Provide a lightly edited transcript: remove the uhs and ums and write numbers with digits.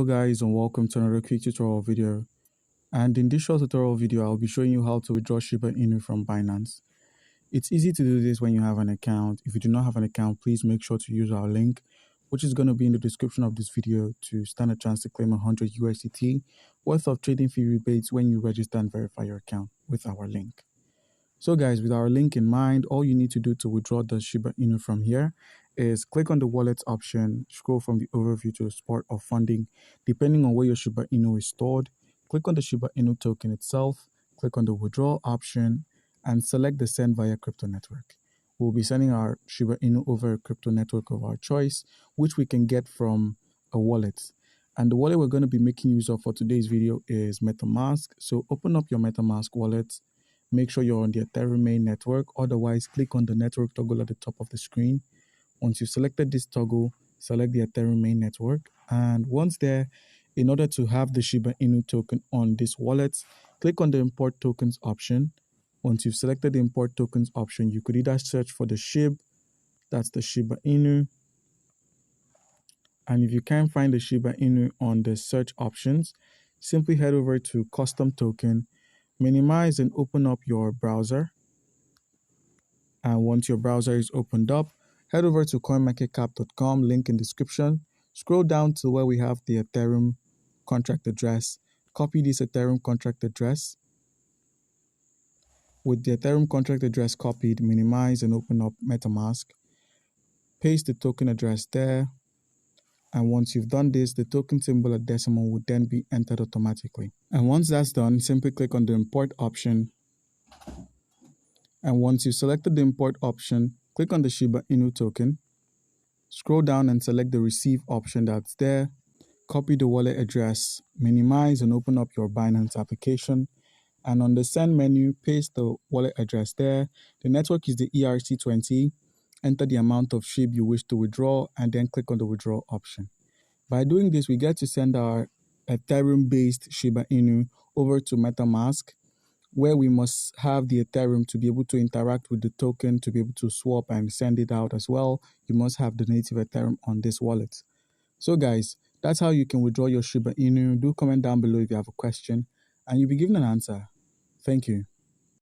Hello guys and welcome to another quick tutorial video. And in this short tutorial video, I'll be showing you how to withdraw Shiba Inu from Binance. It's easy to do this when you have an account. If you do not have an account, please make sure to use our link, which is going to be in the description of this video, to stand a chance to claim 100 USDT worth of trading fee rebates when you register and verify your account with our link. So guys, with our link in mind, all you need to do to withdraw the Shiba Inu from here is click on the wallet option, scroll from the overview to the support of funding, depending on where your Shiba Inu is stored. Click on the Shiba Inu token itself, click on the withdrawal option, and select the send via crypto network. We'll be sending our Shiba Inu over a crypto network of our choice, which we can get from a wallet. And the wallet we're going to be making use of for today's video is MetaMask. So open up your MetaMask wallet. Make sure you're on the Ethereum main network. Otherwise, click on the network toggle at the top of the screen. Once you've selected this toggle, select the Ethereum main network. And once there, in order to have the Shiba Inu token on this wallet, click on the import tokens option. Once you've selected the import tokens option, you could either search for the SHIB, that's the Shiba Inu. And if you can't find the Shiba Inu on the search options, simply head over to custom token, minimize and open up your browser. And once your browser is opened up, head over to coinmarketcap.com, link in description. Scroll down to where we have the Ethereum contract address. Copy this Ethereum contract address. With the Ethereum contract address copied, minimize and open up MetaMask. Paste the token address there. And once you've done this, the token symbol at decimal would then be entered automatically. And once that's done, simply click on the import option. And once you've selected the import option, click on the Shiba Inu token. Scroll down and select the receive option that's there. Copy the wallet address, minimize and open up your Binance application. And on the send menu, paste the wallet address there. The network is the ERC20. Enter the amount of SHIB you wish to withdraw and then click on the withdrawal option. By doing this, we get to send our Ethereum-based Shiba Inu over to MetaMask, where we must have the Ethereum to be able to interact with the token, to be able to swap and send it out as well. You must have the native Ethereum on this wallet. So guys, that's how you can withdraw your Shiba Inu. Do comment down below if you have a question and you'll be given an answer. Thank you.